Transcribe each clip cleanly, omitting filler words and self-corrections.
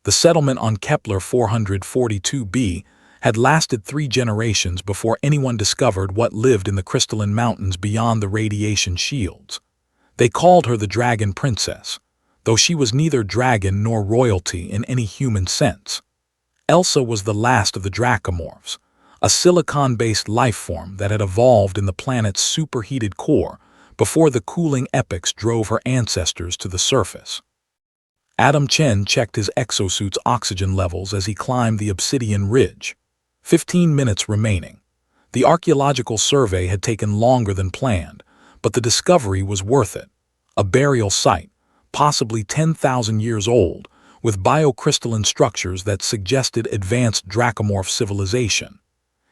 The settlement on Kepler 442b had lasted 3 generations before anyone discovered what lived in the crystalline mountains beyond the radiation shields. They called her the Dragon Princess, though she was neither dragon nor royalty in any human sense. Elsa was the last of the Dracomorphs, a silicon-based life form that had evolved in the planet's superheated core before the cooling epochs drove her ancestors to the surface. Adam Chen checked his exosuit's oxygen levels as he climbed the obsidian ridge. 15 minutes remaining. The archaeological survey had taken longer than planned, but the discovery was worth it. A burial site, possibly 10,000 years old, with biocrystalline structures that suggested advanced Dracomorph civilization.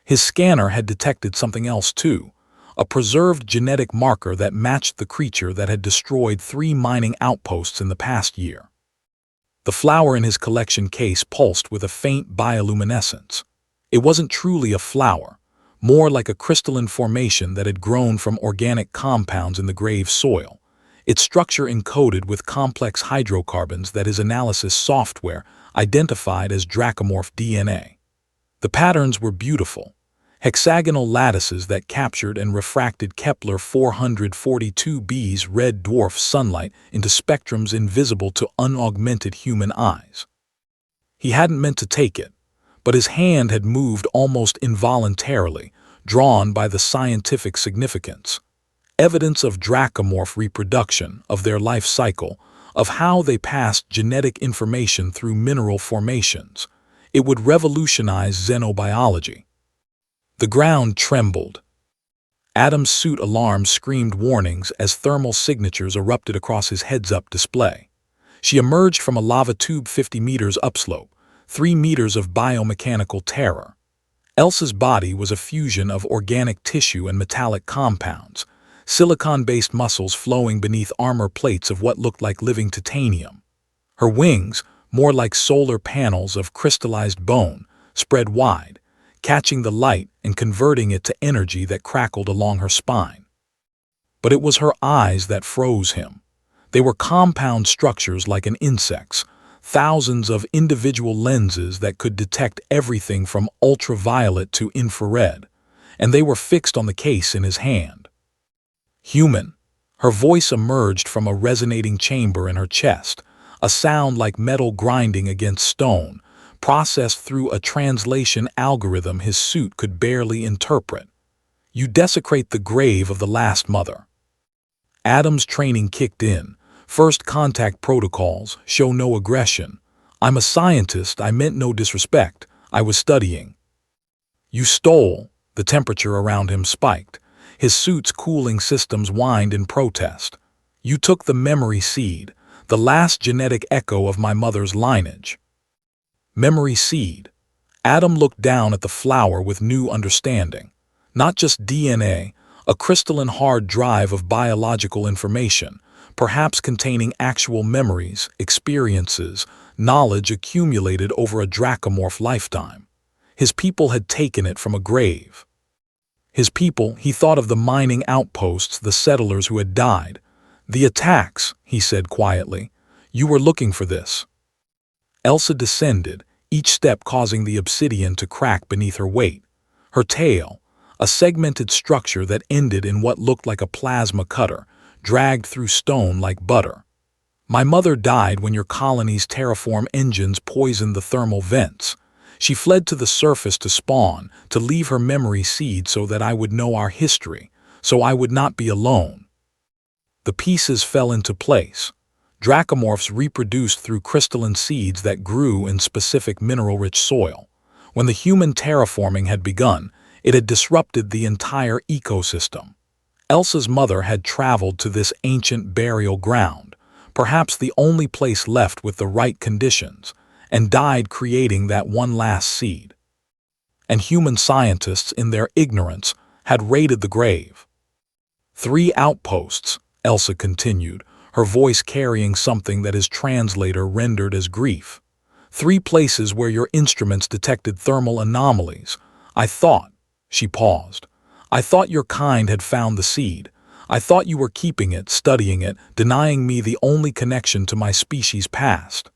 His scanner had detected something else too, a preserved genetic marker that matched the creature that had destroyed 3 mining outposts in the past year. The flower in his collection case pulsed with a faint bioluminescence. It wasn't truly a flower, more like a crystalline formation that had grown from organic compounds in the grave soil, its structure encoded with complex hydrocarbons that his analysis software identified as Dracomorph DNA. The patterns were beautiful, hexagonal lattices that captured and refracted Kepler 442b's red dwarf sunlight into spectrums invisible to unaugmented human eyes. He hadn't meant to take it, but his hand had moved almost involuntarily, drawn by the scientific significance. Evidence of Dracomorph reproduction, of their life cycle, of how they passed genetic information through mineral formations. It would revolutionize xenobiology. The ground trembled. Adam's suit alarm screamed warnings as thermal signatures erupted across his heads-up display. She emerged from a lava tube 50 meters upslope, 3 meters of biomechanical terror. Elsa's body was a fusion of organic tissue and metallic compounds, silicon-based muscles flowing beneath armor plates of what looked like living titanium. Her wings, more like solar panels of crystallized bone, spread wide, catching the light and converting it to energy that crackled along her spine. But it was her eyes that froze him. They were compound structures like an insect's, thousands of individual lenses that could detect everything from ultraviolet to infrared, and they were fixed on the case in his hand. Human. Her voice emerged from a resonating chamber in her chest, a sound like metal grinding against stone, processed through a translation algorithm his suit could barely interpret. You desecrate the grave of the last mother. Adam's training kicked in. First contact protocols, show no aggression. I'm a scientist, I meant no disrespect. I was studying. You stole. The temperature around him spiked. His suit's cooling systems whined in protest. You took the memory seed, the last genetic echo of my mother's lineage. Memory seed. Adam looked down at the flower with new understanding. Not just DNA, a crystalline hard drive of biological information, perhaps containing actual memories, experiences, knowledge accumulated over a Dracomorph lifetime. His people had taken it from a grave. His people, he thought of the mining outposts, the settlers who had died. The attacks, he said quietly. You were looking for this. Elsa descended, each step causing the obsidian to crack beneath her weight. Her tail, a segmented structure that ended in what looked like a plasma cutter, dragged through stone like butter. My mother died when your colony's terraform engines poisoned the thermal vents. She fled to the surface to spawn, to leave her memory seed so that I would know our history, so I would not be alone. The pieces fell into place. Dracomorphs reproduced through crystalline seeds that grew in specific mineral-rich soil. When the human terraforming had begun, it had disrupted the entire ecosystem. Elsa's mother had traveled to this ancient burial ground, perhaps the only place left with the right conditions, and died creating that one last seed. And human scientists, in their ignorance, had raided the grave. 3 outposts, Elsa continued, her voice carrying something that his translator rendered as grief. 3 places where your instruments detected thermal anomalies. I thought, she paused, I thought your kind had found the seed. I thought you were keeping it, studying it, denying me the only connection to my species' past.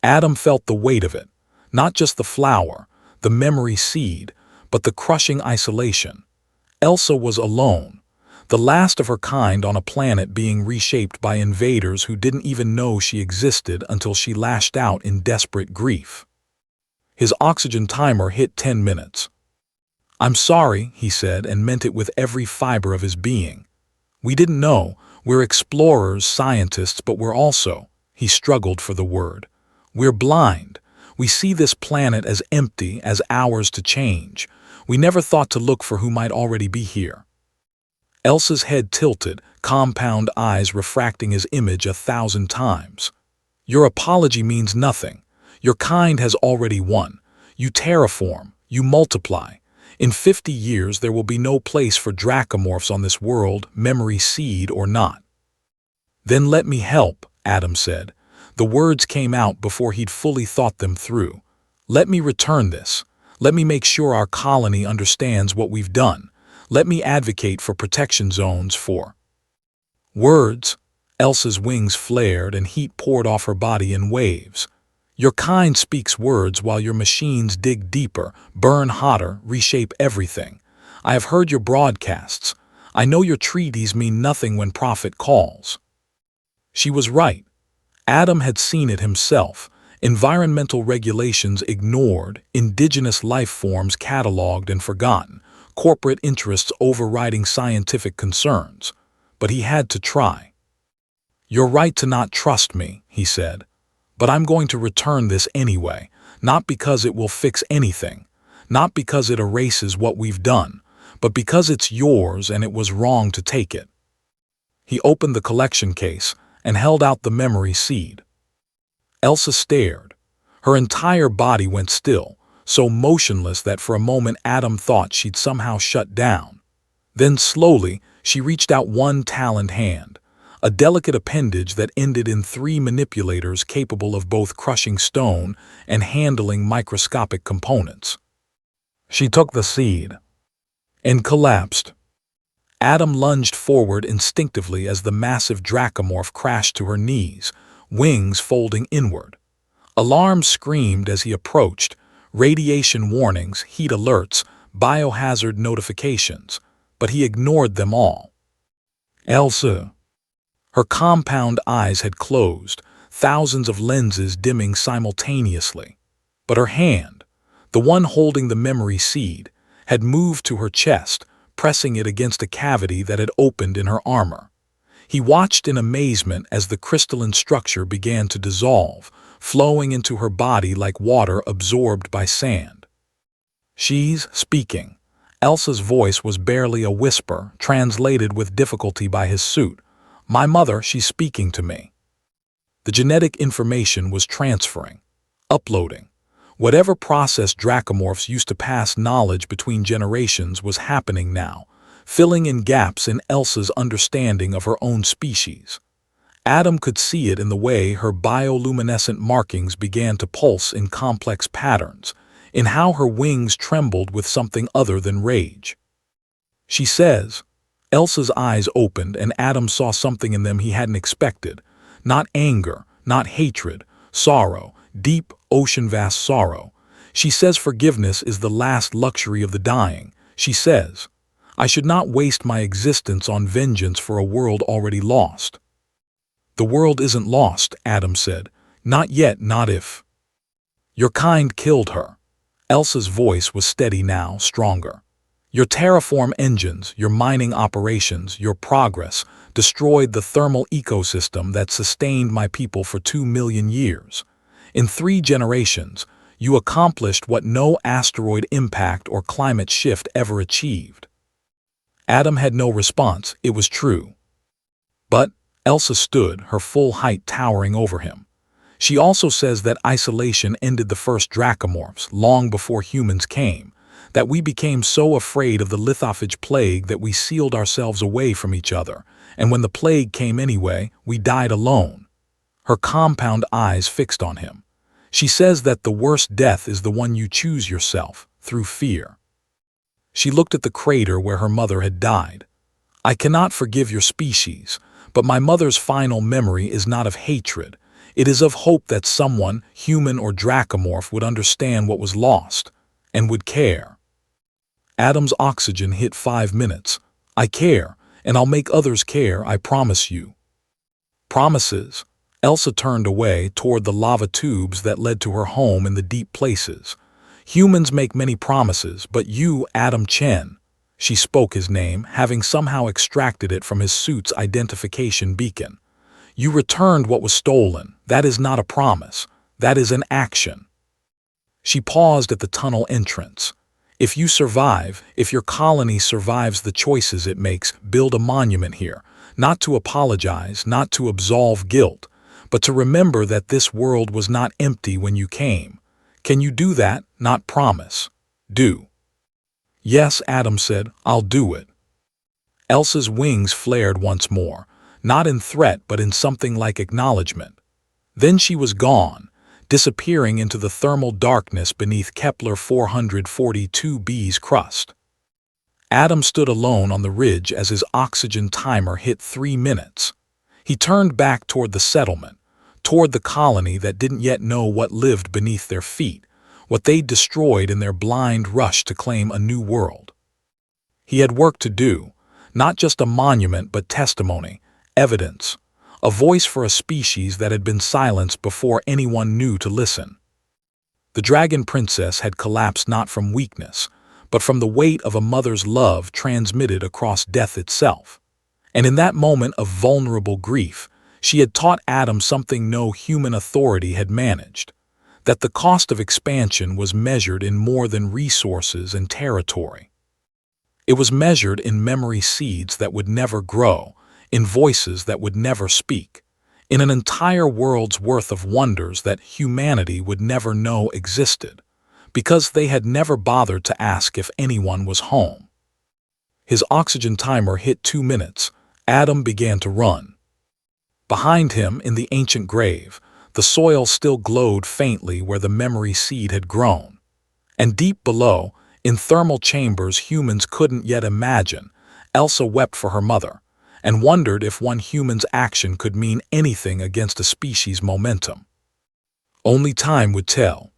Adam felt the weight of it, not just the flower, the memory seed, but the crushing isolation. Elsa was alone, the last of her kind on a planet being reshaped by invaders who didn't even know she existed until she lashed out in desperate grief. His oxygen timer hit 10 minutes. "I'm sorry," he said, and meant it with every fiber of his being. "We didn't know. We're explorers, scientists, but we're also," he struggled for the word, "we're blind. We see this planet as empty, as ours to change. We never thought to look for who might already be here." Elsa's head tilted, compound eyes refracting his image 1,000 times. "Your apology means nothing. Your kind has already won. You terraform, you multiply. In 50 years there will be no place for dracomorphs on this world, memory seed or not." "Then let me help," Adam said. The words came out before he'd fully thought them through. "Let me return this. Let me make sure our colony understands what we've done. Let me advocate for protection zones for—" "Words." Elsa's wings flared and heat poured off her body in waves. "Your kind speaks words while your machines dig deeper, burn hotter, reshape everything. I have heard your broadcasts. I know your treaties mean nothing when profit calls." She was right. Adam had seen it himself. Environmental regulations ignored, indigenous life forms cataloged and forgotten, corporate interests overriding scientific concerns. But he had to try. "You're right to not trust me," he said. "But I'm going to return this anyway, not because it will fix anything, not because it erases what we've done, but because it's yours and it was wrong to take it." He opened the collection case and held out the memory seed. Elsa stared. Her entire body went still, so motionless that for a moment Adam thought she'd somehow shut down. Then slowly, she reached out one taloned hand, a delicate appendage that ended in 3 manipulators capable of both crushing stone and handling microscopic components. She took the seed and collapsed. Adam lunged forward instinctively as the massive dracomorph crashed to her knees, wings folding inward. Alarms screamed as he approached, radiation warnings, heat alerts, biohazard notifications, but he ignored them all. "Elsa." Her compound eyes had closed, thousands of lenses dimming simultaneously. But her hand, the one holding the memory seed, had moved to her chest, pressing it against a cavity that had opened in her armor. He watched in amazement as the crystalline structure began to dissolve, flowing into her body like water absorbed by sand. "She's speaking." Elsa's voice was barely a whisper, translated with difficulty by his suit. "My mother, she's speaking to me." The genetic information was transferring, uploading. Whatever process dracomorphs used to pass knowledge between generations was happening now, filling in gaps in Elsa's understanding of her own species. Adam could see it in the way her bioluminescent markings began to pulse in complex patterns, in how her wings trembled with something other than rage. "She says." Elsa's eyes opened and Adam saw something in them he hadn't expected. Not anger, not hatred, sorrow, deep, ocean-vast sorrow. "She says forgiveness is the last luxury of the dying. She says, I should not waste my existence on vengeance for a world already lost." "The world isn't lost," Adam said. "Not yet, not if." "Your kind killed her." Elsa's voice was steady now, stronger. "Your terraform engines, your mining operations, your progress destroyed the thermal ecosystem that sustained my people for 2 million years. In 3 generations, you accomplished what no asteroid impact or climate shift ever achieved." Adam had no response. It was true. "But," Elsa stood, her full height towering over him, "she also says that isolation ended the first dracomorphs long before humans came, that we became so afraid of the lithophage plague that we sealed ourselves away from each other, and when the plague came anyway, we died alone." Her compound eyes fixed on him. "She says that the worst death is the one you choose yourself, through fear." She looked at the crater where her mother had died. "I cannot forgive your species, but my mother's final memory is not of hatred. It is of hope that someone, human or dracomorph, would understand what was lost, and would care. Adam's oxygen hit 5 minutes. I care, and I'll make others care, I promise you. Promises. Elsa turned away toward the lava tubes that led to her home in the deep places. Humans make many promises, but you, Adam Chen, she spoke his name, having somehow extracted it from his suit's identification beacon. You returned what was stolen. That is not a promise. That is an action. She paused at the tunnel entrance. If you survive, if your colony survives the choices it makes, build a monument here, not to apologize, not to absolve guilt, but to remember that this world was not empty when you came. Can you do that? Not promise. Do. Yes, Adam said, I'll do it. Elsa's wings flared once more, not in threat but in something like acknowledgement. Then she was gone, disappearing into the thermal darkness beneath Kepler 442b's crust. Adam stood alone on the ridge as his oxygen timer hit 3 minutes. He turned back toward the settlement, toward the colony that didn't yet know what lived beneath their feet, what they'd destroyed in their blind rush to claim a new world. He had work to do, not just a monument but testimony, evidence, a voice for a species that had been silenced before anyone knew to listen. The dragon princess had collapsed not from weakness, but from the weight of a mother's love transmitted across death itself. And in that moment of vulnerable grief, she had taught Adam something no human authority had managed, that the cost of expansion was measured in more than resources and territory. It was measured in memory seeds that would never grow, in voices that would never speak, in an entire world's worth of wonders that humanity would never know existed, because they had never bothered to ask if anyone was home. His oxygen timer hit 2 minutes. Adam began to run. Behind him, in the ancient grave, the soil still glowed faintly where the memory seed had grown. And deep below, in thermal chambers humans couldn't yet imagine, Elsa wept for her mother, and wondered if one human's action could mean anything against a species' momentum. Only time would tell.